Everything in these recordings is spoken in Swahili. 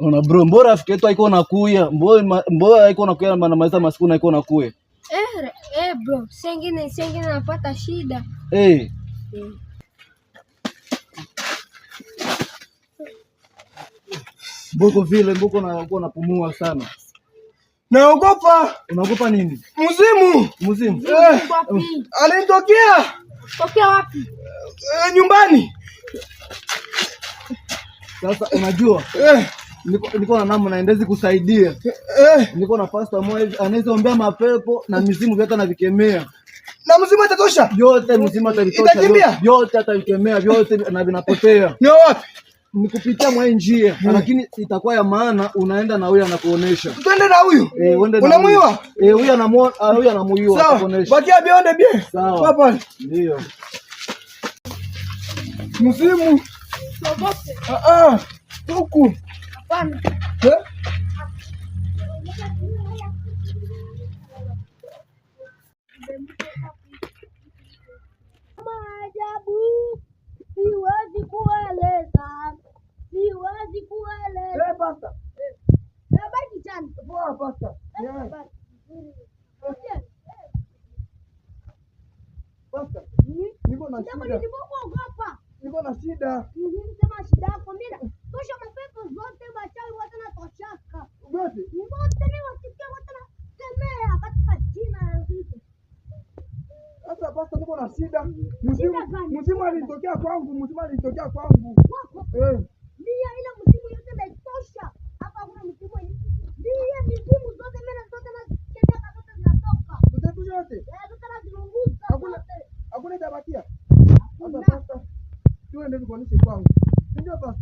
Ona bro, mbona rafiki yetu haiko nakuya? Mbona haiko nakuya maana masiku na haiko nakuya? Bro, sengine napata shida. Mboko vile mboko napumua sana. Naogopa. Unaogopa nini? Mzimu. Alinitokea. Tokea wapi? Nyumbani. Sasa unajua? Niko na namna naendezi kusaidia. Niko na pastor mmoja anayeombea mapepo na mizimu vyote anavikemea. Na mzimu atatosha? Yote mzimu atatosha. Yote atavikemea, vyote na vinapotea. Ni wapi? Nikupitia mwa njia, lakini itakuwa ya maana unaenda na huyu anakuonesha. Twende na huyu? Unamuiwa? Huyu anamuiwa atakuonesha. Bakia bionde bien. Sawa. Papa. Ndio. Mzimu. Huku. Hapana. Maajabu. Siwezi kueleza. Pasta. Baki chani. Poa pasta. Pasta. Niko na shida. Niko na shida. Sema shida yako mimi. Tosha mapepo zote bachawi wote na toshaka. Wote? Wote ni wasikia wote na kemea katika jina la Yesu. Sasa pasta niko na shida. Mzimu alitokea kwangu. Wako? Ndio ile mzimu yote imetosha. Hapa kuna mzimu. Ndio mizimu zote mimi zote na kemea zote zinatoka. Zote yote? Zote nazunguka. Hakuna tabakia. Sasa pasta tuende nikuoneshe kwangu. Ndio pasta.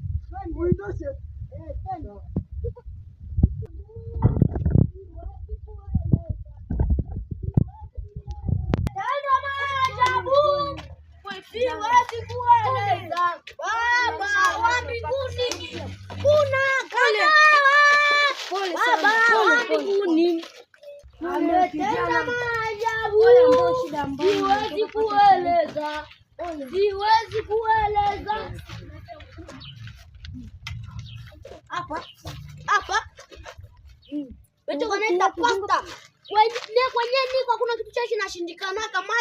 Uitoshe. Tena. Siwezi kueleza. Baba wa mbinguni kuna Baba wa mbinguni ametenda maajabu. Siwezi kueleza. Hapa wewe unaenda pasta. Kwenye niko kuna kitu cha kinashindikana kama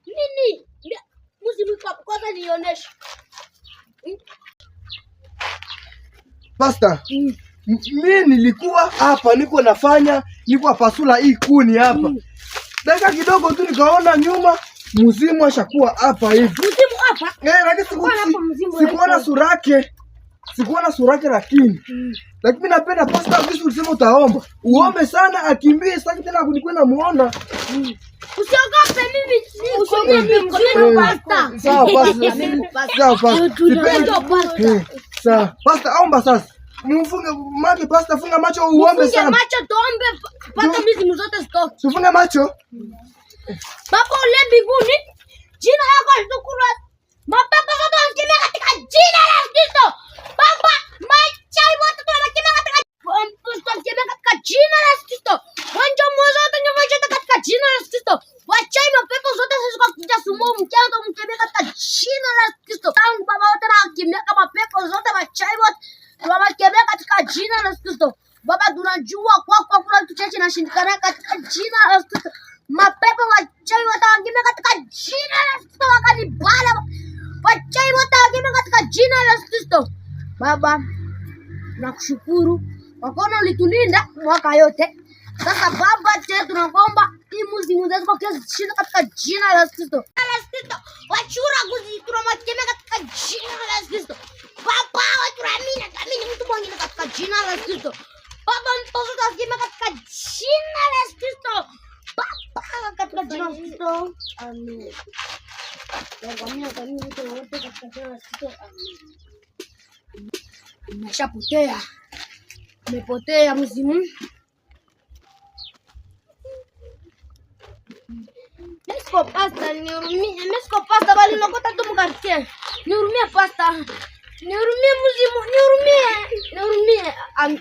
nini? Mzimu kwanza nionyeshe. Pasta. Mimi nilikuwa hapa niko pasula hii kuni hapa. Dakika kidogo tu nikaona nyuma mzimu ashakuwa hapa hivi. Mzimu hapa? Lakini sikuona sura yake lakini. Lakini napenda pasta vipi ulisema utaomba. Uombe sana akimbie sasa tena kunikwenda muona. Usiogope mimi. Pasta. Sawa pasta. Sawa. Pasta omba sasa. Mfunge macho pasta, funga macho uombe sana. Funga macho tuombe pata mizimu zote zitoke. Tufunge macho. Baba ule mbinguni, jina lako litukuzwe. Mapepo zote wanakemea katika jina la Kristo. Baba, machawi wote tunawakemea katika jina la Kristo. Wanja mmoja wote nyongoje katika jina la Kristo. Wachawi mapepo zote zisizo kuja sumu mchanga mkemea katika jina la Kristo. Tangu baba wote na wakemea kama pepo zote wachawi wote tunawakemea katika jina la Kristo. Baba tunajua kwa kuna kitu chache kinashindikana katika jina la Kristo. Mapepo wachawi watawakemea katika jina la Kristo wakanibala. Wachawi watawakemea katika jina la Kristo. Baba, nakushukuru kwa kuwa ulitulinda mwaka yote. Sasa Baba, tunakuomba hii mzimu zetu kwa kiasi shinda katika jina la Kristo. Wachura tunawakemea katika jina la Kristo. Baba, tunaamini mtu mwingine katika jina la Kristo. Baba, mtoto tunakemea katika jina la Kristo. Baba, katika jina la Kristo. Amen. Umeshapotea. Umepotea mzimu. Mesko pasta, mesko pasta bali nakota tu mkartie. Nihurumie pasta. Nihurumie mzimu, nihurumie. Ame.